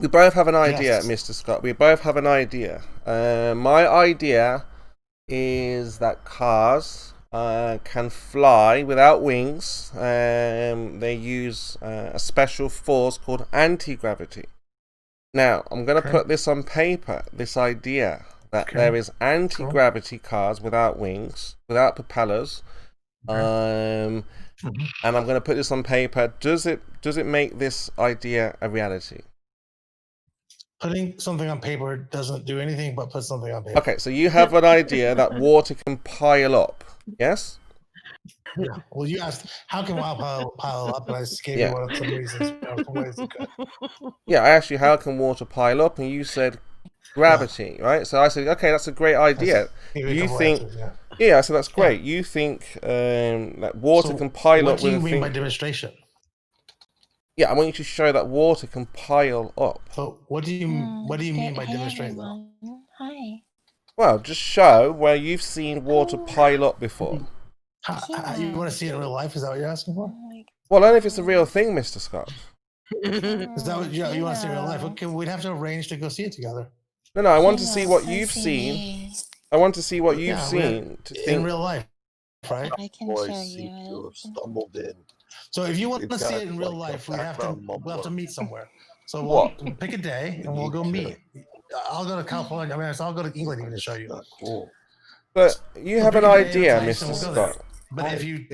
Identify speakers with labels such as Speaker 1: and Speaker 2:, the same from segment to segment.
Speaker 1: We both have an idea,
Speaker 2: Yes.
Speaker 1: Mr. Scott. We both have an idea. My idea is that cars can fly without wings. They use a special force called anti-gravity. Now, I'm going to
Speaker 2: Okay.
Speaker 1: put this on paper, this idea that
Speaker 2: Okay.
Speaker 1: there is anti-gravity cars without wings, without propellers.
Speaker 2: Mhm.
Speaker 1: And I'm going to put this on paper. Does it make this idea a reality?
Speaker 2: Putting something on paper doesn't do anything but put something on paper.
Speaker 1: Okay, so you have an idea that water can pile up, yes?
Speaker 2: Yeah. Well, you asked how can water pile up, and I just gave
Speaker 1: Yeah.
Speaker 2: you some reasons, some ways it could.
Speaker 1: Yeah, I asked you how can water pile up, and you said gravity, right? So I said, okay, that's a great idea.
Speaker 2: Gave you a
Speaker 1: You
Speaker 2: couple
Speaker 1: think,
Speaker 2: answers, yeah.
Speaker 1: yeah, so that's great. You think that water
Speaker 2: So
Speaker 1: can pile
Speaker 2: what
Speaker 1: up
Speaker 2: do
Speaker 1: with
Speaker 2: you
Speaker 1: a
Speaker 2: mean
Speaker 1: thing.
Speaker 2: by demonstration?
Speaker 1: Yeah, I want you to show that water can pile up.
Speaker 2: So what do you mean by
Speaker 3: Hey
Speaker 2: demonstrate though?
Speaker 3: everyone. Hi.
Speaker 1: Well, just show where you've seen water pile up before.
Speaker 2: You want to see it in real life? Is that what you're asking for?
Speaker 1: Well, only if it's a real thing, Mr. Scott.
Speaker 2: Is that what you want to see in real life? Okay, we'd have to arrange to go see it together.
Speaker 1: No, I want to see what you've seen. I want to see what you've
Speaker 2: Yeah,
Speaker 1: seen to
Speaker 2: in
Speaker 1: think.
Speaker 2: real life, right?
Speaker 3: I can
Speaker 4: Boys
Speaker 3: show
Speaker 4: seem
Speaker 3: you
Speaker 4: to have
Speaker 3: it.
Speaker 4: stumbled in.
Speaker 2: So if you want
Speaker 4: It's
Speaker 2: to see
Speaker 4: got,
Speaker 2: it in real
Speaker 4: like, a
Speaker 2: life, we'll have to
Speaker 4: background
Speaker 2: meet somewhere. So
Speaker 1: What?
Speaker 2: we'll pick a day and we'll
Speaker 4: need
Speaker 2: go
Speaker 4: to.
Speaker 2: meet. I'll go to California. I mean, I'll go to England even to show you.
Speaker 4: Not cool.
Speaker 1: But you
Speaker 2: So
Speaker 1: have
Speaker 2: pick
Speaker 1: an
Speaker 2: a day and a
Speaker 1: idea,
Speaker 2: place and
Speaker 1: Mr.
Speaker 2: we'll go there.
Speaker 1: Scott.
Speaker 2: But if you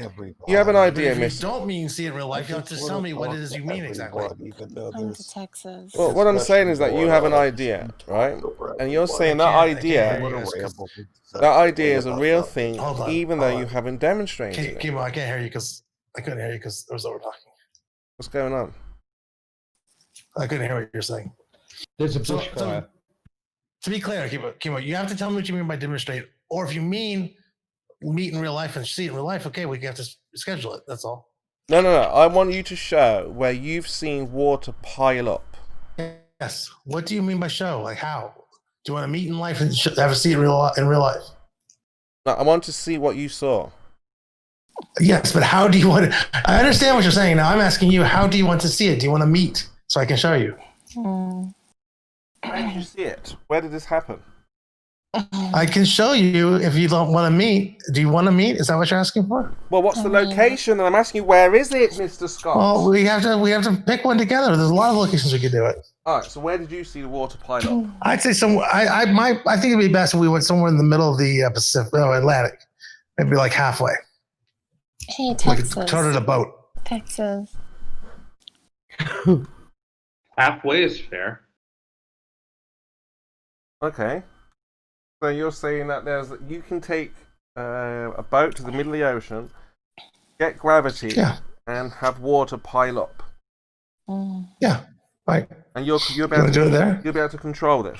Speaker 1: You have an
Speaker 2: but
Speaker 1: idea,
Speaker 2: if you
Speaker 1: Mr.
Speaker 2: don't mean see it in real life, you have to tell me what it is you mean exactly.
Speaker 4: Even though
Speaker 3: Come to
Speaker 4: there's
Speaker 3: Texas.
Speaker 1: Well, what I'm saying is that you have an idea, right? And you're saying that
Speaker 2: I can't
Speaker 1: idea,
Speaker 2: hear you guys 'cause-
Speaker 1: that idea is a real thing,
Speaker 2: Hold on,
Speaker 1: even
Speaker 2: hold
Speaker 1: though
Speaker 2: on.
Speaker 1: you haven't demonstrated it.
Speaker 2: Kimo, I can't hear you because I couldn't hear you because there was over talking.
Speaker 1: What's going on?
Speaker 2: I couldn't hear what you're saying.
Speaker 5: There's a
Speaker 2: So-
Speaker 5: bush
Speaker 2: so-
Speaker 5: fire.
Speaker 2: To be clear, Kimo, you have to tell me what you mean by demonstrate, or if you mean meet in real life and see it in real life, okay, we have to schedule it. That's all.
Speaker 1: No. I want you to show where you've seen water pile up.
Speaker 2: Yes. What do you mean by show? Like how? Do you want to meet in life and have a see it in real life?
Speaker 1: No, I want to see what you saw.
Speaker 2: Yes, but how do you want to? I understand what you're saying. Now I'm asking you, how do you want to see it? Do you want to meet so I can show you?
Speaker 1: Where did you see it? Where did this happen?
Speaker 2: I can show you if you don't want to meet. Do you want to meet? Is that what you're asking for?
Speaker 1: Well, what's the location? And I'm asking you, where is it, Mr. Scott?
Speaker 2: Well, we have to pick one together. There's a lot of locations we could do it.
Speaker 1: All right. So where did you see the water pile up?
Speaker 2: I'd say somewhere. I think it'd be best if we went somewhere in the middle of the Atlantic, maybe like halfway.
Speaker 3: Hey,
Speaker 2: Like
Speaker 3: Texas.
Speaker 2: chartered a boat.
Speaker 3: Texas.
Speaker 5: Halfway is fair.
Speaker 1: Okay. So you're saying that you can take a boat to the middle of the ocean, get gravity,
Speaker 2: Yeah.
Speaker 1: and have water pile up,
Speaker 2: Yeah. Right.
Speaker 1: and you'll be
Speaker 2: You
Speaker 1: able
Speaker 2: want to do it there?
Speaker 1: you'll be able to control this.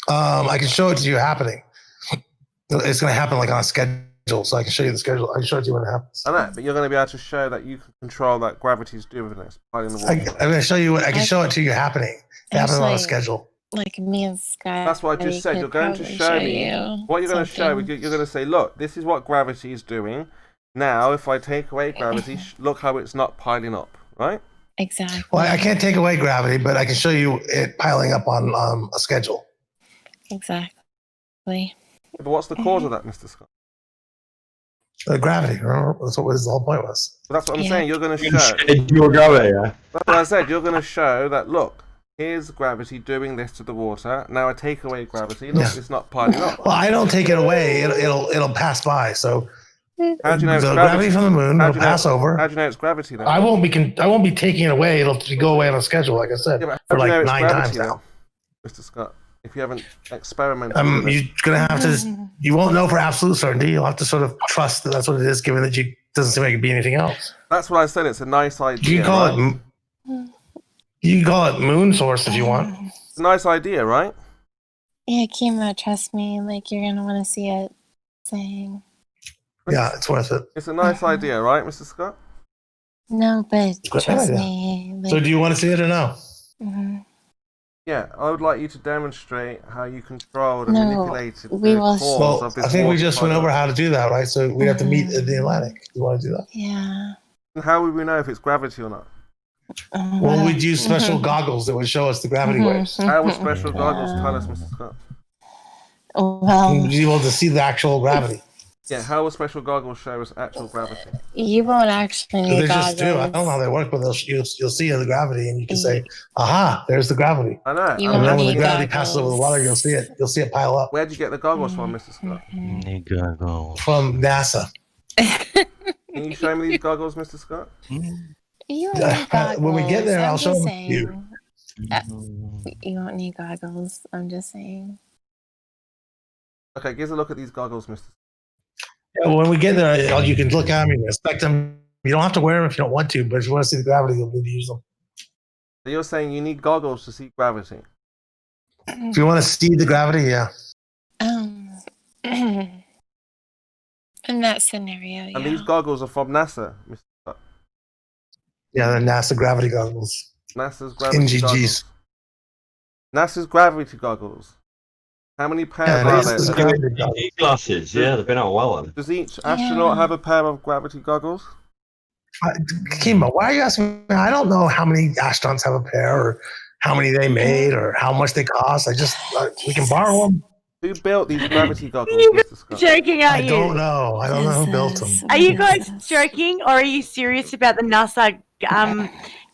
Speaker 2: I can show it to you happening. It's going to happen like on a schedule, so I can show you the schedule. I can show it to you when it happens.
Speaker 1: I know, but you're going to be able to show that you can control that gravity's doing this, piling the water.
Speaker 2: I'm going to show you. I can show it to you happening. It happens on a
Speaker 3: Actually,
Speaker 2: schedule.
Speaker 3: Like me and Sky.
Speaker 1: That's what I just said. You're going to show me what you're going to show. You're going to say, look, this is what gravity is doing. Now, if I take away gravity, look how it's not piling up, right?
Speaker 3: Exactly.
Speaker 2: Well, I can't take away gravity, but I can show you it piling up on a schedule.
Speaker 3: Exactly.
Speaker 1: But what's the cause of that, Mr. Scott?
Speaker 2: Gravity. Remember? That's what the whole point was.
Speaker 1: But that's what I'm
Speaker 3: Yeah.
Speaker 1: saying. You're going to show.
Speaker 5: Your gravity, yeah.
Speaker 1: That's what I said. You're going to show that, look, here's gravity doing this to the water. Now I take away gravity. Look,
Speaker 2: Yeah.
Speaker 1: it's not piling up.
Speaker 2: Well, I don't take it away. It'll pass by. So
Speaker 1: How do you know it's
Speaker 2: the
Speaker 1: gravity?
Speaker 2: gravity from the moon
Speaker 1: How
Speaker 2: will
Speaker 1: do you know-
Speaker 2: pass over.
Speaker 1: How do you know it's gravity then?
Speaker 2: I won't be taking it away. It'll go away on a schedule, like I said,
Speaker 1: Yeah, but
Speaker 2: for
Speaker 1: how do you know
Speaker 2: like
Speaker 1: it's
Speaker 2: 9
Speaker 1: gravity
Speaker 2: times
Speaker 1: then,
Speaker 2: now.
Speaker 1: Mr. Scott? If you haven't experimented with it.
Speaker 2: You're gonna have to. You won't know for absolute certainty. You'll have to sort of trust that that's what it is, given that you doesn't seem like it be anything else.
Speaker 1: That's what I said. It's a nice idea.
Speaker 2: You can call
Speaker 1: right?
Speaker 2: it. You can call it moon source if you want.
Speaker 1: It's a nice idea, right?
Speaker 3: Yeah, Kimo, trust me. Like, you're going to want to see it saying.
Speaker 2: Yeah, it's worth it.
Speaker 1: It's a nice idea, right, Mr. Scott?
Speaker 3: No, but
Speaker 2: Great
Speaker 3: trust
Speaker 2: idea.
Speaker 3: me. Like,
Speaker 2: So, do you want to see it or no?
Speaker 3: mhm.
Speaker 1: Yeah, I would like you to demonstrate how you controlled and
Speaker 3: No,
Speaker 1: manipulated the
Speaker 3: we will-
Speaker 1: cause
Speaker 2: Well,
Speaker 1: of this
Speaker 2: I think we
Speaker 1: water
Speaker 2: just went
Speaker 1: pile
Speaker 2: over
Speaker 1: up.
Speaker 2: how to do that, right? So we have to meet in the Atlantic. You want to do that?
Speaker 3: Yeah.
Speaker 1: And how would we know if it's gravity or not?
Speaker 2: Well, we'd use special goggles that would show us the gravity waves.
Speaker 1: How would special goggles tell us, Mr. Scott?
Speaker 3: Well,
Speaker 2: You'd be able to see the actual gravity.
Speaker 1: Yeah, how will special goggles show us actual gravity?
Speaker 3: you won't actually
Speaker 2: They
Speaker 3: need
Speaker 2: just do. I
Speaker 3: goggles.
Speaker 2: don't know how they work, but you'll see the gravity, and you can say, "Aha, there's the gravity."
Speaker 1: I know.
Speaker 3: You
Speaker 1: I'm
Speaker 2: And then
Speaker 3: won't
Speaker 2: when the
Speaker 3: need
Speaker 2: gravity passes over the water, you'll
Speaker 3: goggles.
Speaker 2: see it. You'll see it pile up.
Speaker 1: Where'd you get the goggles from, Mr. Scott?
Speaker 4: Need goggles.
Speaker 2: From NASA.
Speaker 1: Can you show me these goggles, Mr. Scott?
Speaker 3: You won't need goggles.
Speaker 2: When we get there,
Speaker 3: I'm
Speaker 2: I'll show
Speaker 3: just
Speaker 2: them to you.
Speaker 3: saying. You won't need goggles. I'm just saying.
Speaker 1: Okay, give us a look at these goggles, Mr.
Speaker 2: Yeah, when we get there, you can look at them, you can inspect them. You don't have to wear them if you don't want to, but if you want to see the gravity, you'll need to use them.
Speaker 1: So you're saying you need goggles to see gravity?
Speaker 2: If you want to see the gravity, yeah.
Speaker 3: In that scenario, yeah.
Speaker 1: And these goggles are from NASA, Mr. Scott.
Speaker 2: Yeah, the NASA gravity goggles.
Speaker 1: NASA's gravity
Speaker 2: NGGs.
Speaker 1: goggles. NASA's gravity goggles. How many pairs
Speaker 2: Yeah,
Speaker 1: are
Speaker 2: NASA's
Speaker 1: there?
Speaker 2: gravity goggles.
Speaker 4: Glasses, yeah, they've been out a while. Then.
Speaker 1: Does each astronaut have a pair of gravity goggles?
Speaker 2: Kimo, why are you asking me? I don't know how many astronauts have a pair, or how many they made, or how much they cost. We can borrow them.
Speaker 1: Who built these gravity goggles,
Speaker 6: You
Speaker 1: Mr. Scott?
Speaker 6: joking,
Speaker 2: I
Speaker 6: aren't you?
Speaker 2: don't know. I don't know who built them.
Speaker 3: Jesus.
Speaker 6: Are you guys joking, or are you serious about the NASA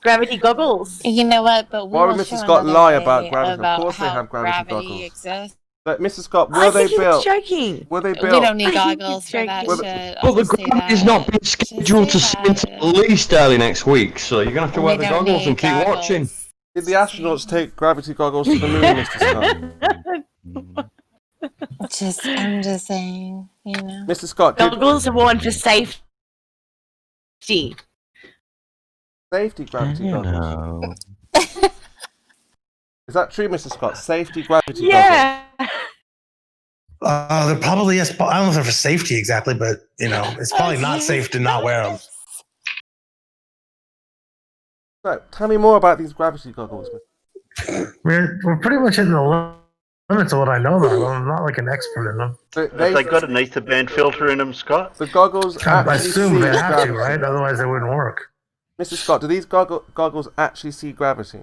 Speaker 6: gravity goggles?
Speaker 3: You know what? But
Speaker 1: Why
Speaker 3: we'll
Speaker 1: would
Speaker 3: show
Speaker 1: Mr. Scott
Speaker 3: another
Speaker 1: lie
Speaker 3: day
Speaker 1: about gravity? Of
Speaker 3: about
Speaker 1: course they
Speaker 3: how
Speaker 1: have gravity
Speaker 3: gravity
Speaker 1: goggles.
Speaker 3: exists.
Speaker 1: But Mr. Scott,
Speaker 6: I
Speaker 1: were they
Speaker 6: think
Speaker 1: built?
Speaker 6: he's joking.
Speaker 1: Were they
Speaker 3: We
Speaker 1: built?
Speaker 3: don't need
Speaker 6: I think
Speaker 3: goggles
Speaker 6: he's
Speaker 3: for that
Speaker 6: joking.
Speaker 3: shit.
Speaker 4: Well,
Speaker 3: I'll
Speaker 4: the
Speaker 3: just say
Speaker 4: gravity's
Speaker 3: that.
Speaker 4: not been
Speaker 3: Just
Speaker 4: scheduled to
Speaker 3: say
Speaker 4: start
Speaker 3: that.
Speaker 4: at least early next week, so you're gonna have to wear
Speaker 3: We
Speaker 4: the
Speaker 3: don't
Speaker 4: goggles
Speaker 3: need
Speaker 4: and keep watching.
Speaker 3: goggles.
Speaker 1: Did the astronauts take gravity goggles to the moon, Mr. Scott?
Speaker 3: I'm just saying, you know.
Speaker 1: Mr. Scott, did
Speaker 6: Goggles are worn for safety.
Speaker 1: safety gravity
Speaker 4: You
Speaker 1: goggles?
Speaker 4: know.
Speaker 1: Is that true, Mr. Scott? Safety gravity goggles?
Speaker 6: Yeah.
Speaker 2: There probably is. I don't know if they're for safety exactly, but it's probably not safe to not wear them.
Speaker 1: So, tell me more about these gravity goggles, Mr.
Speaker 2: We're pretty much hitting the limits of what I know about them. I'm not like an expert in them.
Speaker 1: Have
Speaker 7: Have they got an ether band filter in them, Scott?
Speaker 1: the goggles
Speaker 2: I
Speaker 1: actually
Speaker 2: assume
Speaker 1: see
Speaker 2: they have
Speaker 1: gravity.
Speaker 2: to, right? Otherwise, they wouldn't work.
Speaker 1: Mr. Scott, do these goggles actually see gravity?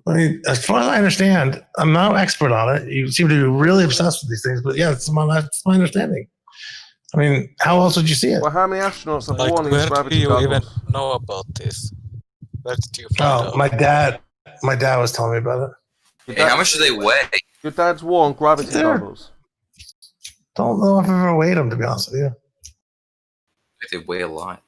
Speaker 2: I mean, as far as I understand, I'm not an expert on it. You seem to be really obsessed with these things, but yeah, that's my understanding. I mean, how else would you see it?
Speaker 1: Well, how many astronauts have
Speaker 8: Like,
Speaker 1: worn these
Speaker 8: where do
Speaker 1: gravity
Speaker 8: you even
Speaker 1: goggles?
Speaker 8: know about this? Where did you find
Speaker 2: Oh,
Speaker 8: out?
Speaker 2: my dad was telling me about it.
Speaker 9: Hey, how much do they weigh?
Speaker 1: Your dad's worn gravity
Speaker 2: They're-
Speaker 1: goggles.
Speaker 2: Don't know if I've ever weighed them, to be honest with you.
Speaker 9: They weigh a lot.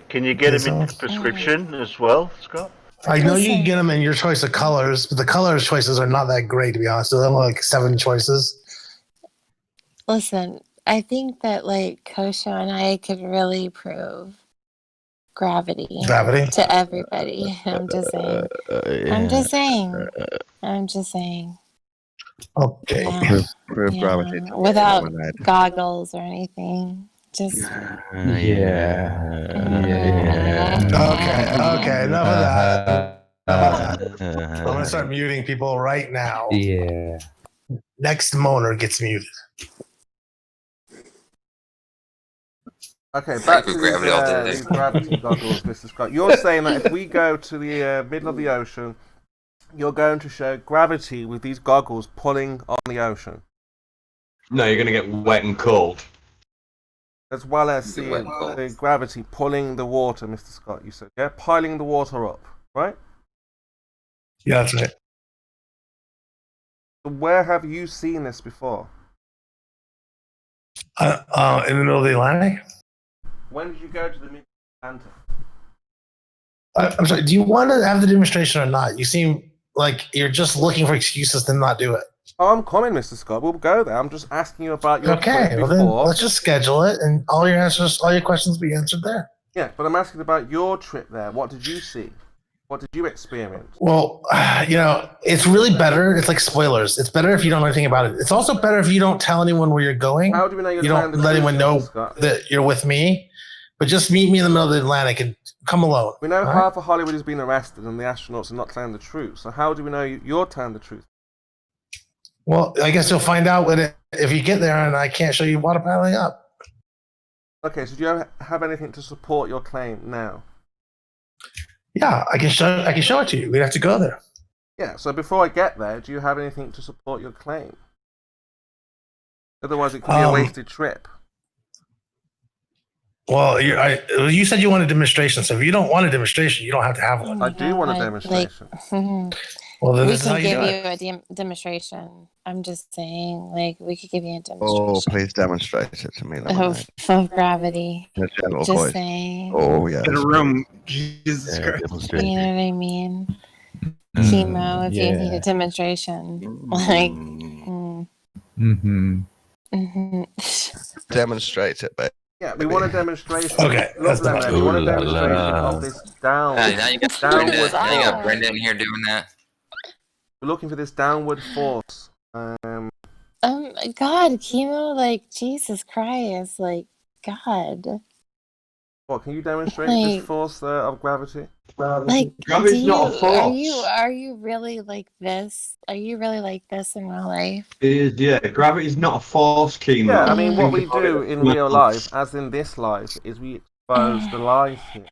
Speaker 7: Can you get them in
Speaker 2: Yes,
Speaker 7: prescription as well, Scott?
Speaker 2: I know you can
Speaker 3: Listen.
Speaker 2: get them in your choice of colors, but the colors choices are not that great, to be honest. There's only like 7 choices.
Speaker 3: Listen, I think that like Kosho and I could really prove gravity
Speaker 2: Gravity.
Speaker 3: to everybody. I'm just saying. I'm just saying. I'm just saying.
Speaker 2: Okay.
Speaker 3: Yeah.
Speaker 10: Prove
Speaker 3: Yeah.
Speaker 10: gravity.
Speaker 3: Without goggles or anything. Just
Speaker 4: Yeah.
Speaker 2: Okay. Enough of that. I'm gonna start muting people right now.
Speaker 5: Yeah.
Speaker 2: Next moaner gets muted.
Speaker 1: Okay, back to
Speaker 9: with gravity all day.
Speaker 1: these gravity goggles, Mr. Scott. You're saying that if we go to the middle of the ocean, you're going to show gravity with these goggles pulling on the ocean,
Speaker 4: No, you're gonna get wet and cold.
Speaker 1: as well as
Speaker 9: Get
Speaker 1: seeing
Speaker 9: wet and cold.
Speaker 1: the gravity pulling the water, Mr. Scott. You said, yeah, piling the water up, right?
Speaker 2: Yeah, that's right.
Speaker 1: So where have you seen this before?
Speaker 2: In the middle of the Atlantic.
Speaker 1: When did you go to the Mid-Atlantic?
Speaker 2: I'm sorry. Do you want to have the demonstration or not? You seem like you're just looking for excuses to not do it.
Speaker 1: Oh, I'm coming, Mr. Scott. We'll go there. I'm just asking you about your
Speaker 2: Okay,
Speaker 1: trip
Speaker 2: well then
Speaker 1: before.
Speaker 2: let's just schedule it, and all your questions be answered there.
Speaker 1: Yeah, but I'm asking about your trip there. What did you see? What did you experience?
Speaker 2: Well, it's really better. It's like spoilers. It's better if you don't know anything about it. It's also better if you don't tell anyone where you're going.
Speaker 1: How do we know you're
Speaker 2: You
Speaker 1: telling
Speaker 2: don't
Speaker 1: the
Speaker 2: let
Speaker 1: truth,
Speaker 2: anyone know
Speaker 1: Mr. Scott?
Speaker 2: that you're with me, but just meet me in the middle of the Atlantic and come alone.
Speaker 1: We know
Speaker 2: all right?
Speaker 1: half of Hollywood has been arrested and the astronauts are not telling the truth. So how do we know you're telling the truth?
Speaker 2: Well, I guess you'll find out if you get there and I can't show you water piling up.
Speaker 1: Okay, so do you have anything to support your claim now?
Speaker 2: Yeah, I can show it to you. We'd have to go there.
Speaker 1: Yeah, so before I get there, do you have anything to support your claim? Otherwise, it could be a wasted trip.
Speaker 2: Well, you said you want a demonstration, so if you don't want a demonstration, you don't have to have one.
Speaker 1: I do want a demonstration.
Speaker 2: Well, then
Speaker 3: We
Speaker 2: this is how
Speaker 3: can
Speaker 2: you
Speaker 3: give
Speaker 2: do
Speaker 3: you
Speaker 2: it.
Speaker 3: a demonstration. I'm just saying, like, we could give you a
Speaker 10: Oh,
Speaker 3: demonstration
Speaker 10: please demonstrate it to me, Lemonade.
Speaker 3: of gravity.
Speaker 10: In a gentle
Speaker 3: Just
Speaker 10: voice.
Speaker 3: saying.
Speaker 10: Oh, yes.
Speaker 5: In a room. Jesus
Speaker 10: Yeah,
Speaker 5: Christ.
Speaker 10: demonstrate
Speaker 3: You know
Speaker 10: it.
Speaker 3: what I mean? Chemo, if you need a demonstration. Like,
Speaker 10: Demonstrate it, babe.
Speaker 1: Yeah, we want a demonstration.
Speaker 2: Okay,
Speaker 1: Look,
Speaker 2: that's the
Speaker 1: Lemonade, we want a demonstration of this
Speaker 9: Now you got
Speaker 1: downward
Speaker 9: Brenda. Now you got
Speaker 1: force.
Speaker 9: Brenda in here doing that.
Speaker 1: We're looking for this downward force.
Speaker 3: God, chemo, like, Jesus Christ, like, God.
Speaker 1: What, can you demonstrate this
Speaker 3: Like,
Speaker 1: force of gravity?
Speaker 3: like,
Speaker 4: Gravity's not a force.
Speaker 3: are you really like this? Are you really like this in real life?
Speaker 4: Yeah, gravity's not a force, Chemo.
Speaker 1: Yeah, I mean, what we
Speaker 4: Think about
Speaker 1: do
Speaker 4: it.
Speaker 1: in real life, as in this life, is we expose the lies here.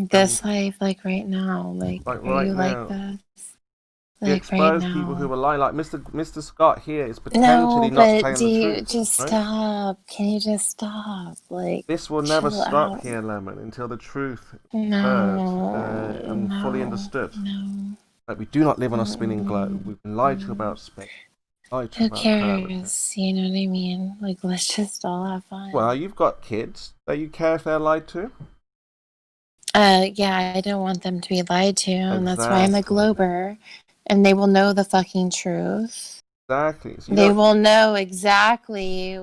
Speaker 3: This life, like right now, like
Speaker 1: Like
Speaker 3: are
Speaker 1: right
Speaker 3: you
Speaker 1: now.
Speaker 3: like this?
Speaker 1: We
Speaker 3: Like right
Speaker 1: expose people who
Speaker 3: now.
Speaker 1: are lying. Like Mr. Scott here is
Speaker 3: No,
Speaker 1: potentially not
Speaker 3: but
Speaker 1: telling
Speaker 3: do
Speaker 1: the
Speaker 3: you
Speaker 1: truth.
Speaker 3: just
Speaker 1: right?
Speaker 3: stop? Can you just stop? Like,
Speaker 1: This will never
Speaker 3: chill
Speaker 1: stop
Speaker 3: out.
Speaker 1: here, Lemon, until the truth is heard
Speaker 3: No,
Speaker 1: and fully
Speaker 3: no,
Speaker 1: understood.
Speaker 3: no.
Speaker 1: Like, we do not live on a spinning globe. We've been lied to about space. Lied to
Speaker 3: Who
Speaker 1: about curvature.
Speaker 3: cares? You know what I mean? Like, let's just all have fun.
Speaker 1: Well, you've got kids. Do you care if they're lied to?
Speaker 3: Yeah, I don't want them to be lied to, and that's why I'm a
Speaker 1: Exactly.
Speaker 3: Glober, and they will know the fucking truth.
Speaker 1: Exactly. So
Speaker 3: They will know exactly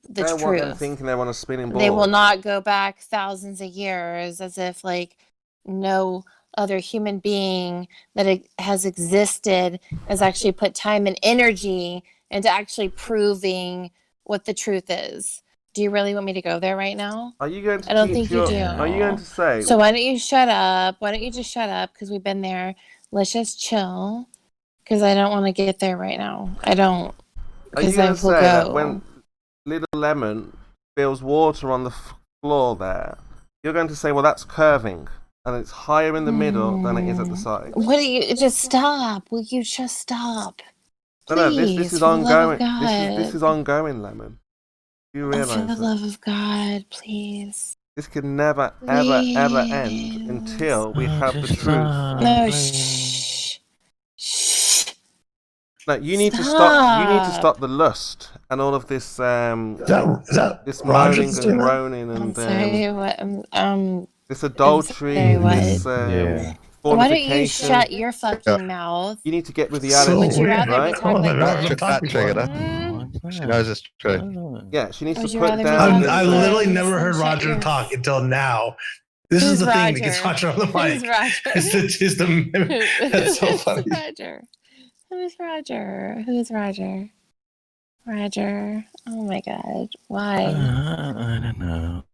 Speaker 3: the
Speaker 1: I want them
Speaker 3: truth.
Speaker 1: thinking they're on a spinning board.
Speaker 3: They will not go back thousands of years as if like no other human being that has existed has actually put time and energy into actually proving what the truth is. Do you really want me to go there right now?
Speaker 1: Are you going to
Speaker 3: I don't
Speaker 1: teach
Speaker 3: think
Speaker 1: your...
Speaker 3: you do.
Speaker 1: Are you going to say...
Speaker 3: So why don't you shut up? Why don't you just shut up? Because we've been there. Let's just chill. Because I don't want to get there right now. I don't.
Speaker 1: Are you
Speaker 3: Because I
Speaker 1: going to
Speaker 3: will
Speaker 1: say that
Speaker 3: go.
Speaker 1: when little Lemon spills water on the floor there, you're going to say, well, that's curving, and it's higher in the middle than it is at the side?
Speaker 3: What do you just stop? Will you just stop?
Speaker 1: No,
Speaker 3: Please,
Speaker 1: this is
Speaker 3: for the love of
Speaker 1: ongoing. This
Speaker 3: God.
Speaker 1: is ongoing, Lemon. You
Speaker 3: For
Speaker 1: realise
Speaker 3: the
Speaker 1: that?
Speaker 3: love of God, please.
Speaker 1: This can never, ever, ever end until we have the truth.
Speaker 3: No, shh. Shh.
Speaker 1: No, you need to stop. You need to stop the lust and all of this.
Speaker 2: Is that
Speaker 1: this
Speaker 2: Roger
Speaker 1: moaning
Speaker 2: that's
Speaker 1: and
Speaker 2: doing that?
Speaker 1: groaning
Speaker 3: I'm
Speaker 1: and
Speaker 3: sorry, what,
Speaker 1: this adultery,
Speaker 3: sorry, what?
Speaker 1: this
Speaker 3: Why don't you
Speaker 1: fornication.
Speaker 3: shut your fucking mouth?
Speaker 1: You need to get with
Speaker 2: So
Speaker 1: reality,
Speaker 3: Would you rather
Speaker 1: right?
Speaker 3: me talk like
Speaker 10: That
Speaker 3: this?
Speaker 10: triggered her. She knows it's true.
Speaker 1: Yeah, she needs
Speaker 3: Would
Speaker 1: to
Speaker 3: you
Speaker 1: put
Speaker 3: rather me
Speaker 1: down
Speaker 3: talk
Speaker 1: this.
Speaker 2: I
Speaker 3: like
Speaker 2: literally
Speaker 3: this?
Speaker 2: never
Speaker 3: Then
Speaker 2: heard
Speaker 3: shut
Speaker 2: Roger
Speaker 3: your-
Speaker 2: talk until now. This
Speaker 3: Who's
Speaker 2: is the thing
Speaker 3: Roger?
Speaker 2: that gets Roger on the
Speaker 3: Who's
Speaker 2: mic.
Speaker 3: Roger?
Speaker 2: It's the that's so funny.
Speaker 3: Who's Roger? Who's Roger? Who's Roger? Roger. Oh my God. Why?
Speaker 10: I don't know.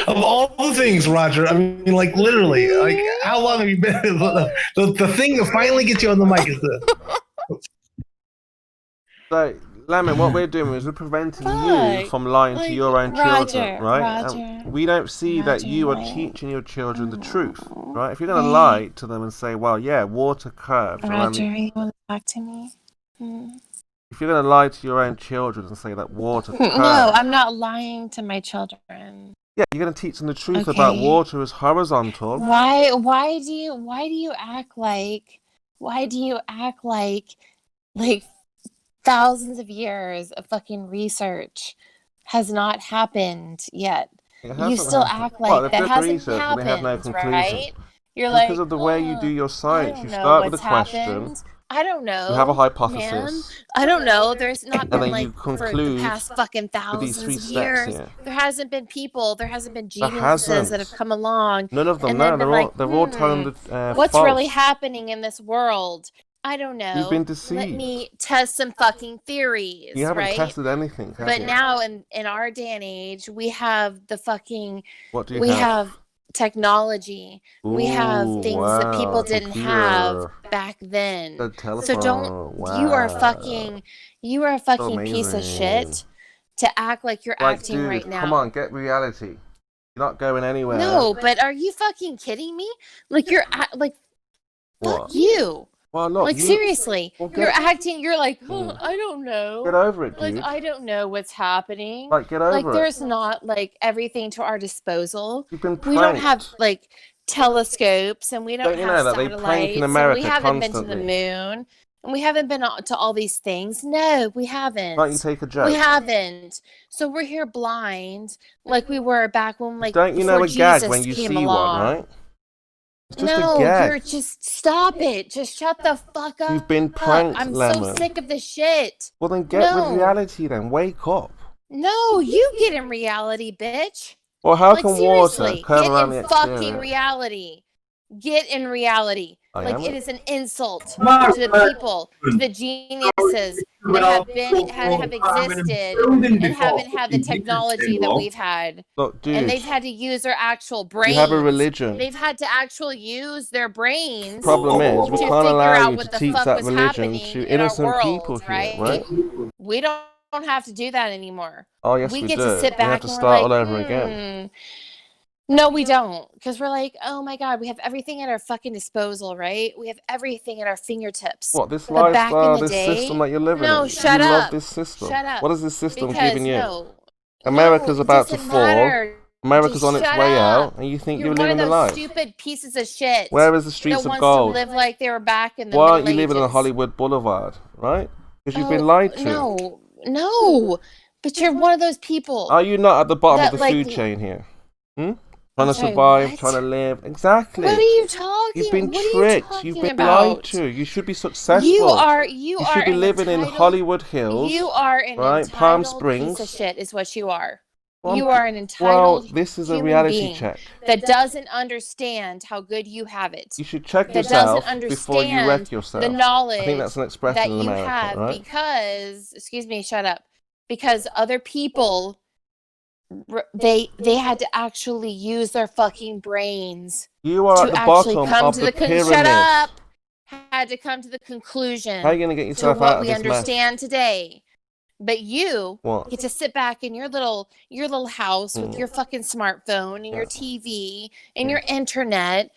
Speaker 2: Of all the things, Roger, I mean, like literally, like how long have you been? The thing that finally gets you on the mic is this.
Speaker 1: So, Lemon, what we're doing is we're preventing you
Speaker 3: Fuck.
Speaker 1: from lying to
Speaker 3: Like,
Speaker 1: your own
Speaker 3: Roger,
Speaker 1: children, right?
Speaker 3: Roger,
Speaker 1: And we don't see that
Speaker 3: Roger,
Speaker 1: you are
Speaker 3: like-
Speaker 1: teaching your children the truth,
Speaker 3: Oh,
Speaker 1: right? If you're going to
Speaker 3: right.
Speaker 1: lie to them and say, well, yeah, water curves around
Speaker 3: Roger,
Speaker 1: the...
Speaker 3: you want to talk to me?
Speaker 1: If you're going to lie to your own children and say that water curves...
Speaker 3: No, I'm not lying to my children.
Speaker 1: Yeah, you're going to teach them the truth about
Speaker 3: Okay.
Speaker 1: water is horizontal.
Speaker 3: Why do you act like like thousands of years of fucking research has not happened yet?
Speaker 1: It
Speaker 3: You
Speaker 1: hasn't
Speaker 3: still
Speaker 1: happened.
Speaker 3: act
Speaker 1: Well,
Speaker 3: like
Speaker 1: they've
Speaker 3: that
Speaker 1: done
Speaker 3: hasn't
Speaker 1: research, but they have no
Speaker 3: happened,
Speaker 1: conclusion.
Speaker 3: right? You're
Speaker 1: Because
Speaker 3: like,
Speaker 1: of the way you do your
Speaker 3: I
Speaker 1: science.
Speaker 3: don't
Speaker 1: You
Speaker 3: know
Speaker 1: start with a
Speaker 3: what's
Speaker 1: question,
Speaker 3: happened. I don't know.
Speaker 1: you have a
Speaker 3: Man.
Speaker 1: hypothesis,
Speaker 3: I don't know. There's not
Speaker 1: and
Speaker 3: been
Speaker 1: then
Speaker 3: like
Speaker 1: you
Speaker 3: for the
Speaker 1: conclude
Speaker 3: past fucking
Speaker 1: with these
Speaker 3: thousands
Speaker 1: three
Speaker 3: of
Speaker 1: steps
Speaker 3: years.
Speaker 1: here.
Speaker 3: There hasn't been people. There hasn't been
Speaker 1: There
Speaker 3: geniuses that have
Speaker 1: hasn't.
Speaker 3: come along.
Speaker 1: None of them,
Speaker 3: And
Speaker 1: no,
Speaker 3: then been like,
Speaker 1: they're all telling the
Speaker 3: what's
Speaker 1: false.
Speaker 3: really happening in this world? I don't know.
Speaker 1: You've been
Speaker 3: Let
Speaker 1: deceived.
Speaker 3: me test some fucking theories,
Speaker 1: You haven't
Speaker 3: right?
Speaker 1: tested anything, have
Speaker 3: But
Speaker 1: you?
Speaker 3: now in our day and age, we have the fucking
Speaker 1: What do you
Speaker 3: we
Speaker 1: have?
Speaker 3: have technology. We have
Speaker 1: Ooh,
Speaker 3: things that
Speaker 1: wow,
Speaker 3: people didn't have
Speaker 1: computer.
Speaker 3: back then.
Speaker 1: The
Speaker 3: So
Speaker 1: telephone.
Speaker 3: don't
Speaker 1: Wow.
Speaker 3: you are a fucking piece of
Speaker 1: amazing.
Speaker 3: shit to act like you're
Speaker 1: Like,
Speaker 3: acting
Speaker 1: dude,
Speaker 3: right now.
Speaker 1: come on, get reality. You're not going anywhere.
Speaker 3: No, but are you fucking kidding me? Like you're like,
Speaker 1: What?
Speaker 3: fuck you.
Speaker 1: Well, look,
Speaker 3: Like seriously,
Speaker 1: well,
Speaker 3: you're acting. You're like, oh,
Speaker 1: Mm.
Speaker 3: I don't know.
Speaker 1: Get over it, dude.
Speaker 3: Like I don't know what's happening.
Speaker 1: Like, get over
Speaker 3: like
Speaker 1: it.
Speaker 3: there's not like everything to our disposal.
Speaker 1: You've been pranked.
Speaker 3: We don't have like telescopes, and we don't
Speaker 1: you
Speaker 3: have
Speaker 1: know that they prank in
Speaker 3: satellites, and
Speaker 1: America
Speaker 3: we haven't been
Speaker 1: constantly?
Speaker 3: to the moon, and we haven't been to all these things. No, we haven't.
Speaker 1: Can't you take a joke?
Speaker 3: We haven't. So we're here blind, like we were back when, like,
Speaker 1: Don't you know a
Speaker 3: before
Speaker 1: gag
Speaker 3: Jesus
Speaker 1: when you
Speaker 3: came
Speaker 1: see
Speaker 3: along.
Speaker 1: one, right? It's just
Speaker 3: No,
Speaker 1: a gag.
Speaker 3: you're just stop it. Just shut the fuck up.
Speaker 1: You've been pranked,
Speaker 3: I'm
Speaker 1: Lemon.
Speaker 3: so sick of this shit.
Speaker 1: Well, then get with
Speaker 3: No.
Speaker 1: reality then. Wake up.
Speaker 3: No, you get in reality, bitch.
Speaker 1: Well, how
Speaker 3: Like
Speaker 1: can water
Speaker 3: seriously,
Speaker 1: curve
Speaker 3: get
Speaker 1: around
Speaker 3: in
Speaker 1: the
Speaker 3: fucking
Speaker 1: experience?
Speaker 3: reality. Get in reality.
Speaker 1: I
Speaker 3: Like
Speaker 1: am.
Speaker 3: it is an insult to the people, to the geniuses that have existed and haven't had the technology that we've had.
Speaker 1: Look, dude.
Speaker 3: And they've had to use their actual brains.
Speaker 1: You have a religion.
Speaker 3: They've had to actually use their brains.
Speaker 1: Problem is, we
Speaker 3: to
Speaker 1: can't
Speaker 3: figure
Speaker 1: allow
Speaker 3: out
Speaker 1: you
Speaker 3: what
Speaker 1: to
Speaker 3: the
Speaker 1: teach
Speaker 3: fuck
Speaker 1: that
Speaker 3: was
Speaker 1: religion
Speaker 3: happening
Speaker 1: to
Speaker 3: in our
Speaker 1: innocent
Speaker 3: world,
Speaker 1: people here, right?
Speaker 3: We don't have to do that anymore.
Speaker 1: Oh, yes,
Speaker 3: we
Speaker 1: we
Speaker 3: get
Speaker 1: do.
Speaker 3: to sit
Speaker 1: We
Speaker 3: back
Speaker 1: have to
Speaker 3: and
Speaker 1: start
Speaker 3: we're
Speaker 1: all
Speaker 3: like,
Speaker 1: over again.
Speaker 3: No, we don't, because we're like, oh my god, we have everything at our fucking disposal, right? We have everything at our fingertips.
Speaker 1: What, this
Speaker 3: But back in
Speaker 1: lifestyle,
Speaker 3: the
Speaker 1: this
Speaker 3: day,
Speaker 1: system that you're living in?
Speaker 3: no, shut
Speaker 1: you
Speaker 3: up.
Speaker 1: love this system.
Speaker 3: Shut up.
Speaker 1: What is this system
Speaker 3: Because
Speaker 1: giving you?
Speaker 3: no,
Speaker 1: America's
Speaker 3: no,
Speaker 1: about to
Speaker 3: doesn't
Speaker 1: fall.
Speaker 3: matter.
Speaker 1: America's
Speaker 3: Just
Speaker 1: on its
Speaker 3: shut
Speaker 1: way
Speaker 3: up.
Speaker 1: out, and you think
Speaker 3: You're
Speaker 1: you're
Speaker 3: one
Speaker 1: living
Speaker 3: of
Speaker 1: the
Speaker 3: those
Speaker 1: life.
Speaker 3: stupid pieces of shit.
Speaker 1: Where is the streets
Speaker 3: that
Speaker 1: of
Speaker 3: wants
Speaker 1: gold?
Speaker 3: to live like they were back in the
Speaker 1: Why
Speaker 3: Middle
Speaker 1: aren't you living on
Speaker 3: Ages.
Speaker 1: Hollywood Boulevard, right? Because you've been lied to.
Speaker 3: No. But you're one of those people.
Speaker 1: Are you not at the bottom of
Speaker 3: that,
Speaker 1: the
Speaker 3: like,
Speaker 1: food chain here? Trying to
Speaker 3: sorry,
Speaker 1: survive,
Speaker 3: what?
Speaker 1: trying to live. Exactly.
Speaker 3: What are you talking?
Speaker 1: You've been
Speaker 3: what
Speaker 1: tricked.
Speaker 3: Are you
Speaker 1: You've
Speaker 3: talking
Speaker 1: been
Speaker 3: about?
Speaker 1: lied to. You should be successful.
Speaker 3: You
Speaker 1: should be living in Hollywood Hills.
Speaker 3: You are an
Speaker 1: right? Palm
Speaker 3: entitled
Speaker 1: Springs.
Speaker 3: piece of shit is what you are.
Speaker 1: Well,
Speaker 3: you are an entitled
Speaker 1: Well, this is a
Speaker 3: human
Speaker 1: reality
Speaker 3: being
Speaker 1: check.
Speaker 3: that doesn't understand how good you have it.
Speaker 1: You should check
Speaker 3: that
Speaker 1: yourself
Speaker 3: doesn't
Speaker 1: before you wreck
Speaker 3: understand
Speaker 1: yourself.
Speaker 3: the knowledge
Speaker 1: I think that's an expression
Speaker 3: that
Speaker 1: in
Speaker 3: you
Speaker 1: America,
Speaker 3: have
Speaker 1: right?
Speaker 3: because, excuse me, shut up. Because other people, they had to actually use their fucking brains.
Speaker 1: You are
Speaker 3: to
Speaker 1: at the
Speaker 3: actually
Speaker 1: bottom
Speaker 3: come
Speaker 1: of
Speaker 3: to
Speaker 1: the pyramid.
Speaker 3: Shut up. Had to come to the conclusion.
Speaker 1: How are you going to get yourself
Speaker 3: to what
Speaker 1: out of
Speaker 3: we
Speaker 1: this
Speaker 3: understand today. But you
Speaker 1: What?
Speaker 3: get to sit back in your little house with your fucking smartphone and your TV and your internet,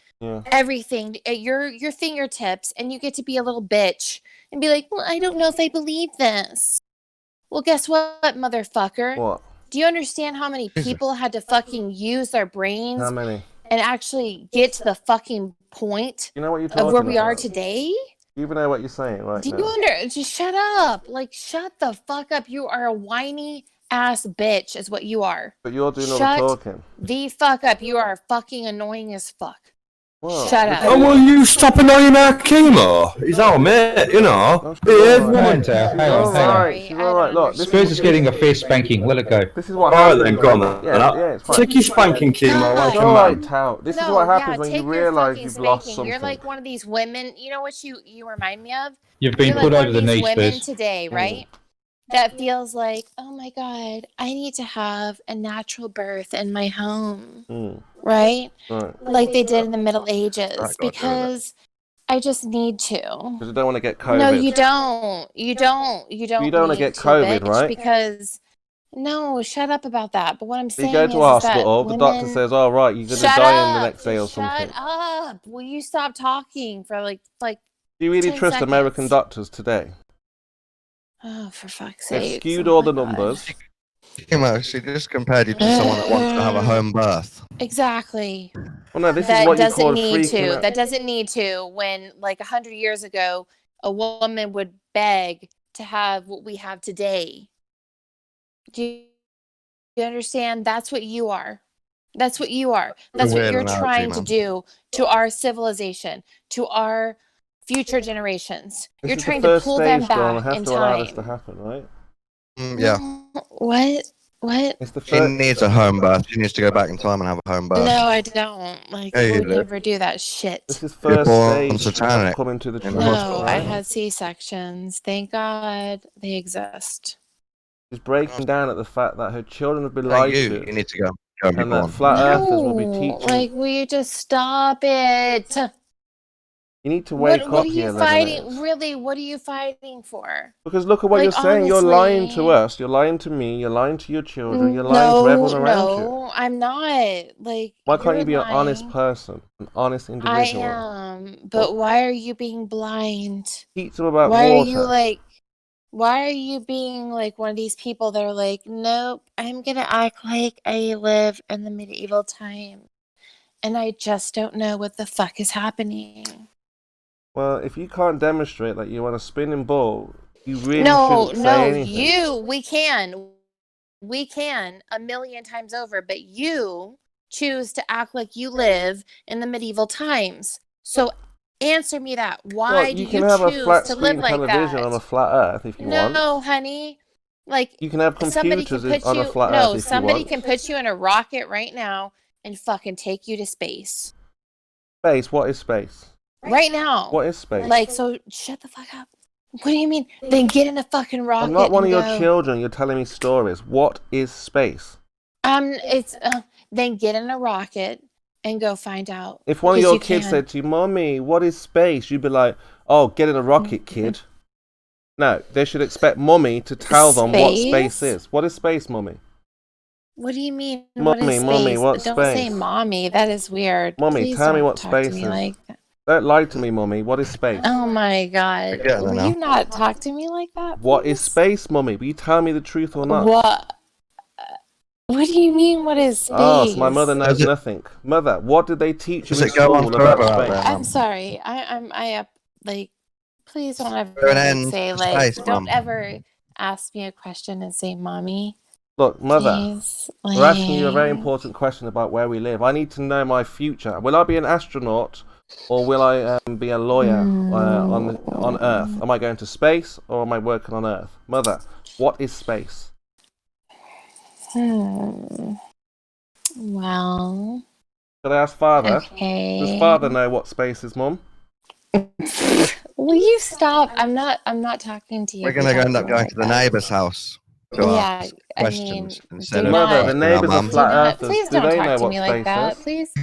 Speaker 3: everything at your fingertips, and you get to be a little bitch and be like, well, I don't know if I believe this. Well, guess what, motherfucker?
Speaker 1: What?
Speaker 3: Do you understand how many people had to fucking use their brains
Speaker 1: How many?
Speaker 3: and actually get to the fucking point
Speaker 1: You know what you're talking
Speaker 3: of where we are
Speaker 1: about?
Speaker 3: today?
Speaker 1: You even know what you're saying right
Speaker 3: Do
Speaker 1: now.
Speaker 3: you just shut up. Like, shut the fuck up. You are a whiny ass bitch is what you are.
Speaker 1: But you're doing all
Speaker 3: Shut
Speaker 1: the talking.
Speaker 3: the fuck up. You are fucking annoying as fuck.
Speaker 1: Well,
Speaker 3: shut up.
Speaker 11: Oh, will you stop annoying our chemo? He's our mate, you know. Behave, woman.
Speaker 12: Hang on.
Speaker 1: She's alright. Look,
Speaker 12: Spurs is getting a face spanking. Let it go.
Speaker 1: This is what
Speaker 11: Alright
Speaker 1: happens.
Speaker 11: then, go on then.
Speaker 1: Yeah, it's fine.
Speaker 11: Take your spanking chemo like a man.
Speaker 1: Tout. This is what happens when you realise you've lost something.
Speaker 3: You're like one of these women. You know what you remind me of?
Speaker 12: You've been
Speaker 3: You're
Speaker 12: put
Speaker 3: like
Speaker 12: over
Speaker 3: one
Speaker 12: the
Speaker 3: of these
Speaker 12: knee,
Speaker 3: women
Speaker 12: Spurs.
Speaker 3: today, right? That feels like, oh my god, I need to have a natural birth in my home, right? Like they did in the Middle Ages, because I just need to.
Speaker 1: Because you don't want to get COVID.
Speaker 3: No, you don't. You don't. You don't.
Speaker 1: You don't want to get COVID,
Speaker 3: bitch,
Speaker 1: right?
Speaker 3: Because no, shut up about that. But what I'm saying
Speaker 1: you go to
Speaker 3: is
Speaker 1: a hospital, the doctor
Speaker 3: women...
Speaker 1: says, "Oh right, you're gonna
Speaker 3: Shut
Speaker 1: die in the
Speaker 3: up.
Speaker 1: next day or
Speaker 3: Shut
Speaker 1: something."
Speaker 3: up. Will you stop talking for like?
Speaker 1: Do you really
Speaker 3: 10
Speaker 1: trust
Speaker 3: seconds?
Speaker 1: American doctors today?
Speaker 3: Oh, for fuck's
Speaker 1: They've
Speaker 3: sake!
Speaker 1: skewed all the numbers.
Speaker 10: She just compared you to someone that wants to have a home birth.
Speaker 3: Exactly.
Speaker 1: Well, no, this
Speaker 3: that
Speaker 1: is what you
Speaker 3: doesn't
Speaker 1: call
Speaker 3: need
Speaker 1: freaking
Speaker 3: to.
Speaker 1: out.
Speaker 3: That doesn't need to. When like 100 years ago, a woman would beg to have what we have today. Do you understand? That's what you are. That's what you are. That's what you're trying to do to our civilization, to our future generations. You're trying to pull them back in
Speaker 1: to allow this to
Speaker 3: time.
Speaker 1: happen, right?
Speaker 10: Yeah.
Speaker 3: What?
Speaker 1: It's the
Speaker 10: She needs a home birth. She needs to go back in time and have a home birth.
Speaker 3: No, I don't. Like,
Speaker 10: Yeah,
Speaker 3: I
Speaker 10: you
Speaker 3: would
Speaker 10: do.
Speaker 3: never do that shit.
Speaker 1: This is first
Speaker 10: born
Speaker 1: stage
Speaker 10: satanic
Speaker 1: of coming to the
Speaker 10: in
Speaker 1: truth.
Speaker 10: the
Speaker 3: No,
Speaker 10: hospital,
Speaker 3: I
Speaker 10: right?
Speaker 3: had C-sections. Thank God they exist.
Speaker 1: She's breaking down at the fact that her children have been
Speaker 10: No,
Speaker 1: lied
Speaker 10: you
Speaker 1: to.
Speaker 10: need to go and be
Speaker 1: And that
Speaker 10: born.
Speaker 1: flat earthers will be teaching.
Speaker 3: Like, will you just stop it?
Speaker 1: You need to wake
Speaker 3: What
Speaker 1: up
Speaker 3: are
Speaker 1: here,
Speaker 3: you fighting?
Speaker 1: Lebanese.
Speaker 3: Really, what are you fighting for?
Speaker 1: Because look at what
Speaker 3: Like,
Speaker 1: you're saying. You're lying to
Speaker 3: honestly.
Speaker 1: us. You're lying to me. You're lying to your children. You're lying to everyone around you.
Speaker 3: No, I'm not. Like,
Speaker 1: Why can't
Speaker 3: you're
Speaker 1: you be an honest
Speaker 3: lying.
Speaker 1: person, an honest
Speaker 3: I
Speaker 1: individual?
Speaker 3: am, but why are you being blind?
Speaker 1: Teach them about
Speaker 3: Why are you
Speaker 1: water.
Speaker 3: like, why are you being like one of these people that are like, nope, I'm gonna act like I live in the medieval time, and I just don't know what the fuck is happening.
Speaker 1: Well, if you can't demonstrate that you want a spinning ball, you really
Speaker 3: No,
Speaker 1: shouldn't say
Speaker 3: no,
Speaker 1: anything.
Speaker 3: we can a million times over, but you choose to act like you live in the medieval times. So answer me that.
Speaker 1: Well,
Speaker 3: Why do
Speaker 1: you can
Speaker 3: you
Speaker 1: have a
Speaker 3: choose
Speaker 1: flat
Speaker 3: to live
Speaker 1: screen
Speaker 3: like
Speaker 1: television on a
Speaker 3: that?
Speaker 1: flat Earth if you want.
Speaker 3: No, honey. Like,
Speaker 1: You can have
Speaker 3: somebody can
Speaker 1: computers
Speaker 3: put
Speaker 1: on a
Speaker 3: you,
Speaker 1: flat Earth
Speaker 3: no,
Speaker 1: if you
Speaker 3: somebody
Speaker 1: want.
Speaker 3: can put you in a rocket right now and fucking take you to space.
Speaker 1: Space? What is space?
Speaker 3: Right now.
Speaker 1: What is space?
Speaker 3: Like, so shut the fuck up. What do you mean? Then get in a fucking rocket
Speaker 1: I'm not one of
Speaker 3: and
Speaker 1: your
Speaker 3: go.
Speaker 1: children. You're telling me stories. What is space?
Speaker 3: It's then get in a rocket and go find out.
Speaker 1: If one of
Speaker 3: Because
Speaker 1: your
Speaker 3: you
Speaker 1: kids
Speaker 3: can.
Speaker 1: said to you, "Mommy, what is space?" You'd be like, "Oh, get in a rocket, kid." No, they should expect Mommy to tell them what space
Speaker 3: Space?
Speaker 1: is. What is space, Mommy?
Speaker 3: What do you mean? What is
Speaker 1: Mommy, Mommy,
Speaker 3: space?
Speaker 1: what's
Speaker 3: Don't say
Speaker 1: space?
Speaker 3: mommy. That is weird.
Speaker 1: Mommy,
Speaker 3: Please
Speaker 1: tell me
Speaker 3: don't
Speaker 1: what
Speaker 3: talk to
Speaker 1: space
Speaker 3: me
Speaker 1: is.
Speaker 3: like that.
Speaker 1: Don't lie to me, Mommy. What is space?
Speaker 3: Oh my god.
Speaker 10: Yeah, I
Speaker 3: Will
Speaker 10: know.
Speaker 3: you not talk to me like that,
Speaker 1: What is
Speaker 3: please?
Speaker 1: space, Mommy? Will you tell me the truth or not?
Speaker 3: What do you mean, what is space?
Speaker 1: Oh, so my mother knows
Speaker 10: Does it-
Speaker 1: nothing. Mother, what did they teach you
Speaker 10: Does
Speaker 1: in
Speaker 10: it go on
Speaker 1: school about
Speaker 10: forever out
Speaker 1: space?
Speaker 10: there,
Speaker 3: I'm
Speaker 10: Mum?
Speaker 3: sorry. Like, please don't ever
Speaker 10: There an
Speaker 3: like
Speaker 10: end
Speaker 3: say
Speaker 10: to
Speaker 3: like,
Speaker 10: space,
Speaker 3: don't
Speaker 10: Mum?
Speaker 3: ever ask me a question and say mommy.
Speaker 1: Look, Mother,
Speaker 3: Please.
Speaker 1: we're asking you a very
Speaker 3: Like,
Speaker 1: important question about where we live. I need to know my future. Will I be an astronaut or will I be a lawyer on Earth? Am I going to space or am I working on Earth? Mother, what is space?
Speaker 3: well,
Speaker 1: Should I ask Father?
Speaker 3: okay.
Speaker 1: Does Father know what space is, Mum?
Speaker 3: Will you stop? I'm not talking to you.
Speaker 10: We're
Speaker 3: if you
Speaker 10: going to
Speaker 3: talk
Speaker 10: end up
Speaker 3: me
Speaker 10: going
Speaker 3: like
Speaker 10: to the
Speaker 3: that.
Speaker 10: neighbour's house to
Speaker 3: Yeah,
Speaker 10: ask
Speaker 3: I
Speaker 10: questions
Speaker 3: mean,
Speaker 10: instead
Speaker 3: do
Speaker 10: of
Speaker 1: Mother, the
Speaker 3: not,
Speaker 10: asking our
Speaker 1: neighbours are
Speaker 10: mum.
Speaker 3: do
Speaker 1: flat
Speaker 3: not,
Speaker 1: earthers.
Speaker 3: please
Speaker 1: Do
Speaker 3: don't
Speaker 1: they
Speaker 3: talk
Speaker 1: know
Speaker 3: to
Speaker 1: what
Speaker 3: me like
Speaker 1: space
Speaker 3: that.
Speaker 1: is?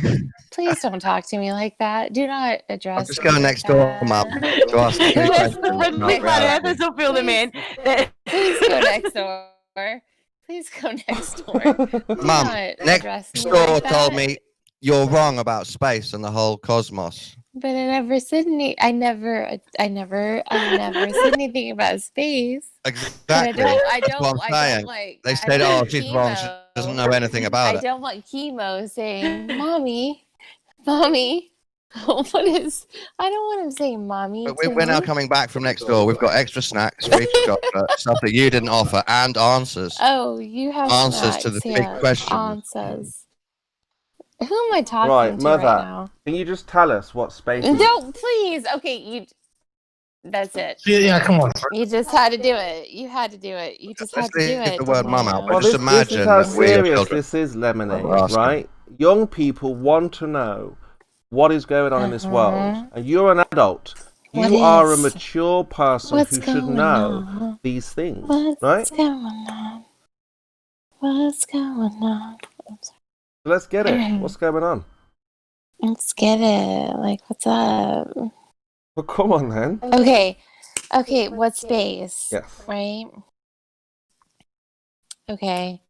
Speaker 3: Please don't talk to me like that. Do not address
Speaker 10: I'll just
Speaker 3: me
Speaker 10: go
Speaker 3: like
Speaker 10: next door, Mum,
Speaker 3: that.
Speaker 10: to ask 3
Speaker 6: Unless
Speaker 10: questions
Speaker 6: the friendly
Speaker 10: about
Speaker 6: flat
Speaker 10: reality.
Speaker 6: earthers will fill them in.
Speaker 3: Please go next door. Please go next door. Do
Speaker 10: Mum,
Speaker 3: not
Speaker 10: next
Speaker 3: address me
Speaker 10: door
Speaker 3: like
Speaker 10: told
Speaker 3: that.
Speaker 10: me you're wrong about space and the whole cosmos.
Speaker 3: But I never said I never said anything about space.
Speaker 10: Exactly. That's what I'm saying.
Speaker 3: Like,
Speaker 10: They
Speaker 3: I
Speaker 10: said,
Speaker 3: don't
Speaker 10: oh,
Speaker 3: want
Speaker 10: she's wrong. She doesn't know anything about
Speaker 3: I
Speaker 10: it.
Speaker 3: don't want chemo saying, mommy, mommy. What is, I don't want him saying mommy
Speaker 10: But
Speaker 3: to
Speaker 10: we're now
Speaker 3: me.
Speaker 10: coming back from next door. We've got extra snacks, free chocolate, stuff that you didn't offer, and answers.
Speaker 3: Oh, you have
Speaker 10: Answers to
Speaker 3: snacks,
Speaker 10: the big
Speaker 3: yeah.
Speaker 10: questions.
Speaker 3: Answers. Who am I talking
Speaker 1: Right,
Speaker 3: to
Speaker 1: Mother,
Speaker 3: right now?
Speaker 1: can you just tell us what space is?
Speaker 3: Don't, please. Okay, that's it.
Speaker 2: Yeah, come on.
Speaker 3: You just had to do it. You had to do it. You just
Speaker 10: Let's
Speaker 3: had to do
Speaker 10: leave
Speaker 3: it.
Speaker 10: the word mum out, but
Speaker 1: Well,
Speaker 10: just
Speaker 1: this is
Speaker 10: imagine
Speaker 1: how
Speaker 10: that we, your
Speaker 1: serious
Speaker 10: children,
Speaker 1: this is, Lemonade,
Speaker 10: are asking.
Speaker 1: right? Young people want to know what is going on in this world. And you're an adult. You are a mature person who should know these things, right?
Speaker 3: What's going on? What's going on? I'm sorry.
Speaker 1: Let's get it. What's going on?
Speaker 3: Let's get it. Like, what's up?
Speaker 1: Well, come on then.
Speaker 3: Okay, what's space?
Speaker 1: Yes.
Speaker 3: Right? Okay.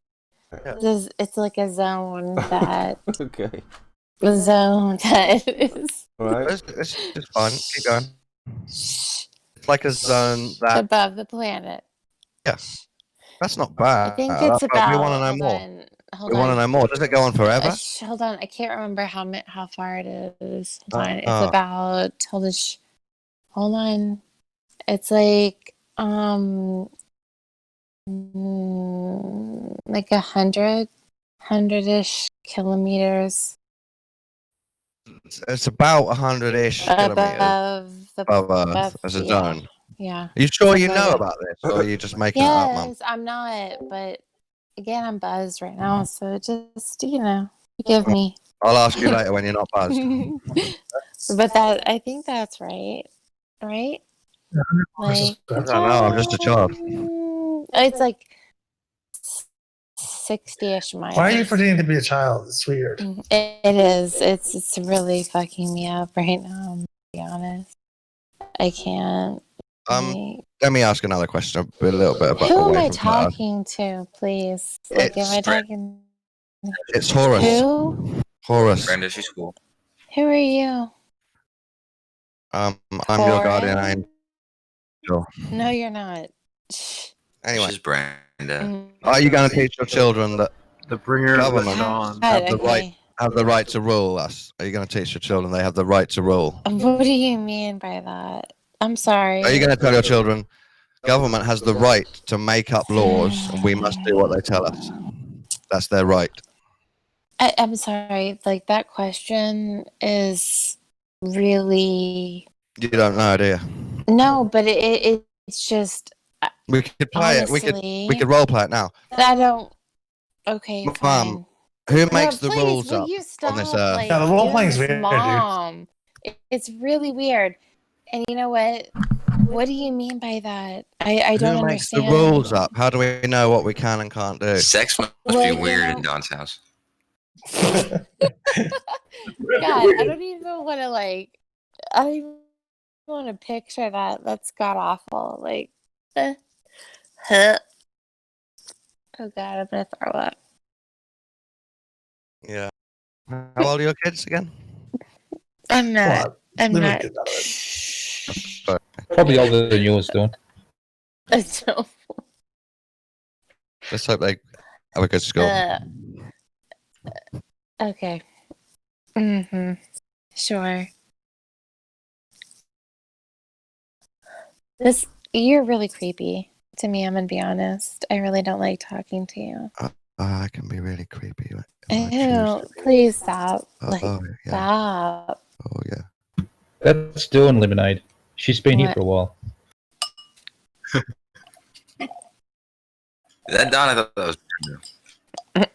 Speaker 10: Yeah.
Speaker 3: It's like a zone that
Speaker 1: Okay.
Speaker 3: the zone that is
Speaker 1: Right.
Speaker 10: It's fine. Keep going. It's like a zone that.
Speaker 3: above the planet.
Speaker 10: Yeah. That's not bad.
Speaker 3: I think it's
Speaker 10: But
Speaker 3: about.
Speaker 10: we want to know more.
Speaker 3: Hold
Speaker 10: We want to know more. Does it go on forever?
Speaker 3: Hold on. I can't remember how far it is. Hold on. It's about. Hold on. It's like like 100-ish kilometers
Speaker 10: It's about 100-ish kilometers above Earth as a zone.
Speaker 3: Yeah.
Speaker 10: Are you sure you know about this, or are you just making it up, Mum?
Speaker 3: Yes, I'm not, but again, I'm buzzed right now, so just forgive me.
Speaker 10: I'll ask you later when you're not buzzed.
Speaker 3: But I think that's right. Right? Like,
Speaker 10: I don't know. I'm just a child.
Speaker 3: it's like 60-ish miles.
Speaker 2: Why are you pretending to be a child? It's weird.
Speaker 3: It is. It's really fucking me up right now. honest. I can't.
Speaker 10: Let me ask another question. A little bit about
Speaker 3: Who am
Speaker 10: away
Speaker 3: I
Speaker 10: from flat Earth.
Speaker 3: talking to, please? Like, am I talking?
Speaker 10: It's Horus.
Speaker 3: Who?
Speaker 10: Horus.
Speaker 9: Brenda, she's cool.
Speaker 3: Who are you?
Speaker 10: I'm your guardian angel.
Speaker 3: No, you're not.
Speaker 10: Anyway,
Speaker 9: She's Brenda.
Speaker 10: are you going to teach your children that
Speaker 5: The bringer of the
Speaker 10: government
Speaker 5: dawn.
Speaker 10: have the right to rule us? Are you going to teach your children they have the right to rule?
Speaker 3: What do you mean by that? I'm sorry.
Speaker 10: Are you going to tell your children government has the right to make up laws and we must do what they tell us? That's their right.
Speaker 3: I'm sorry. Like, that question is really.
Speaker 10: You don't know, do you?
Speaker 3: No, but it's just.
Speaker 10: We could play
Speaker 3: honestly,
Speaker 10: it. We could role play it now.
Speaker 3: I don't. Okay, fine.
Speaker 10: Who makes the
Speaker 3: please,
Speaker 10: rules
Speaker 3: will
Speaker 10: up
Speaker 3: you stop,
Speaker 10: on this
Speaker 3: like,
Speaker 2: Yeah, the role
Speaker 3: doing
Speaker 2: playing's
Speaker 3: this,
Speaker 2: weird, dude.
Speaker 3: Mom? It's really weird. And you know what? What do you mean by that? I don't
Speaker 10: Who makes the
Speaker 3: understand.
Speaker 10: rules up? How do we know what we can and can't do?
Speaker 9: Sex must
Speaker 3: Well,
Speaker 9: be
Speaker 3: you
Speaker 9: weird
Speaker 3: know-
Speaker 9: in Don's house.
Speaker 3: God, I don't even want to, like. I don't even want to picture that. That's god awful. Like, huh. Oh God, I'm gonna throw up.
Speaker 10: Yeah. How old are your kids again?
Speaker 3: I'm not.
Speaker 2: What?
Speaker 3: I'm
Speaker 2: Leave
Speaker 3: not.
Speaker 2: it out of it.
Speaker 12: Probably older than yours, Dawn.
Speaker 3: I don't.
Speaker 10: Let's hope they have a good school.
Speaker 3: Okay. Sure. You're really creepy to me. I'm gonna be honest. I really don't like talking to you.
Speaker 10: I can be really creepy.
Speaker 3: Ew, please stop. Like,
Speaker 10: yeah.
Speaker 3: stop.
Speaker 10: Oh yeah.
Speaker 12: That's Dawn Lemonade. She's been here
Speaker 3: What?
Speaker 12: for a while.
Speaker 9: Is that Don? I thought that was Brenda.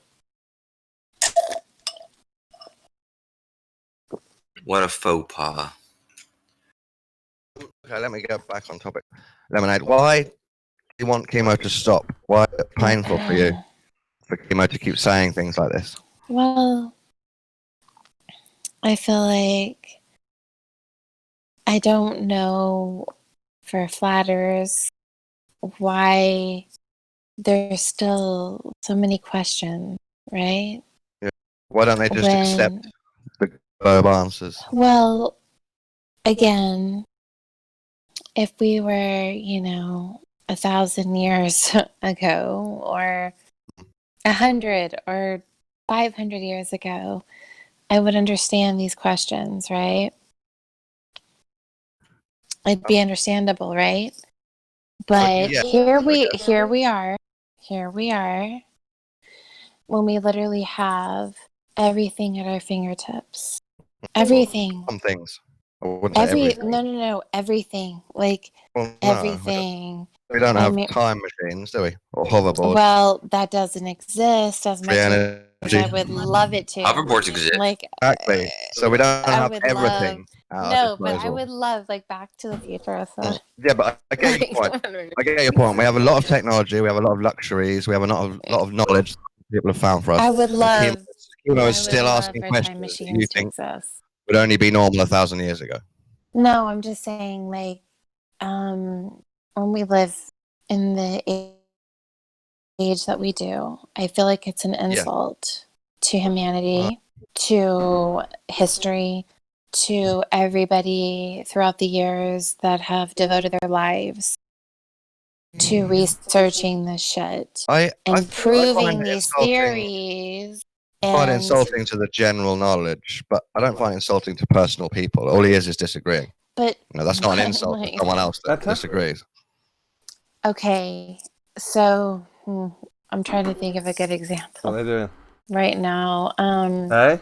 Speaker 9: What a faux pas.
Speaker 10: Okay, let me get back on topic. Lemonade, why do you want chemo to stop? Why is it painful for you for chemo to keep saying things like this?
Speaker 3: Well, I feel like I don't know for flatters why there's still so many questions, right?
Speaker 10: Yeah. Why don't they just accept the verb answers?
Speaker 3: Well, again, if we were, 1,000 years ago, or 100 or 500 years ago, I would understand these questions, right? It'd be understandable, right? But
Speaker 10: yeah.
Speaker 3: here we are, when we literally have everything at our fingertips. Everything.
Speaker 10: Some things. I wouldn't say everything.
Speaker 3: No, everything. Like,
Speaker 10: Well, no,
Speaker 3: everything.
Speaker 10: We don't
Speaker 3: I
Speaker 10: have
Speaker 3: mean-
Speaker 10: time machines, do we? Or hoverboards.
Speaker 3: Well, that doesn't exist as much as
Speaker 10: energy.
Speaker 3: I would love it to.
Speaker 9: Hoverboards exist.
Speaker 3: Like,
Speaker 10: Exactly. So we don't
Speaker 3: I
Speaker 10: have
Speaker 3: would
Speaker 10: everything.
Speaker 3: no, but I would love, like, Back to the Future. So.
Speaker 10: Yeah, but I get your point. I get your point. We have a lot of technology. We have a lot of luxuries. We have a lot of knowledge people have found for us.
Speaker 3: I would love.
Speaker 10: Chemo
Speaker 3: I
Speaker 10: is still
Speaker 3: would love
Speaker 10: asking
Speaker 3: for
Speaker 10: questions
Speaker 3: time
Speaker 10: that
Speaker 3: machines
Speaker 10: you
Speaker 3: to
Speaker 10: think
Speaker 3: exist.
Speaker 10: would only be normal 1,000 years ago.
Speaker 3: No, I'm just saying, like, when we live in the age that we do, I feel like it's an insult to humanity, to history, to everybody throughout the years that have devoted their lives to researching this shit and proving these theories.
Speaker 10: I find it insulting to the general knowledge, but I don't find it insulting to personal people. All he is disagreeing.
Speaker 3: But
Speaker 10: that's not an insult to someone else that disagrees.
Speaker 3: Okay, so I'm trying to think of a good example.
Speaker 1: What are they doing?
Speaker 3: Right now.
Speaker 1: Hey?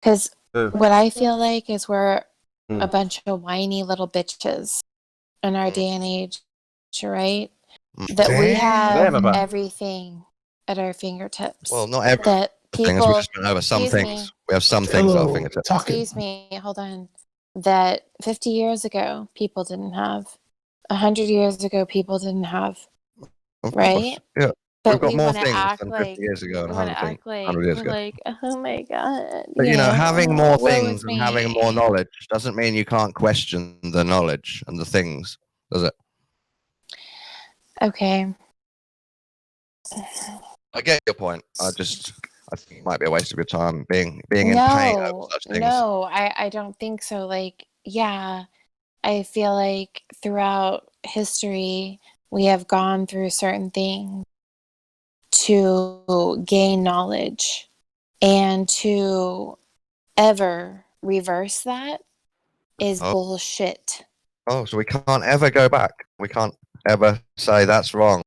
Speaker 3: Because what I feel like is we're
Speaker 10: Hmm.
Speaker 3: a bunch of whiny little bitches in our day and age, right? That we have everything at our fingertips.
Speaker 10: Well, not everything.
Speaker 3: That people,
Speaker 10: We just went over some things. We have some things at our fingertips.
Speaker 3: Excuse me, hold on. That 50 years ago, people didn't have. 100 years ago, people didn't have. Right?
Speaker 10: Yeah. We've got
Speaker 3: we
Speaker 10: more
Speaker 3: want to
Speaker 10: things
Speaker 3: act
Speaker 10: than 50
Speaker 3: like
Speaker 10: years ago and
Speaker 3: we want to
Speaker 10: 100
Speaker 3: act like
Speaker 10: 100 years
Speaker 3: we're
Speaker 10: ago.
Speaker 3: like, oh my god,
Speaker 10: But
Speaker 3: you
Speaker 10: you know, having more
Speaker 3: woe
Speaker 10: things
Speaker 3: is
Speaker 10: and having
Speaker 3: me.
Speaker 10: more knowledge doesn't mean you can't question the knowledge and the things, does it?
Speaker 3: Okay.
Speaker 10: I get your point. I think it might be a waste of your time being in pain over
Speaker 3: No,
Speaker 10: such things.
Speaker 3: no, I don't think so. Like, yeah, I feel like throughout history, we have gone through certain things to gain knowledge, and to ever reverse that is
Speaker 10: Oh.
Speaker 3: bullshit.
Speaker 10: Oh, so we can't ever go back. We can't ever say that's wrong.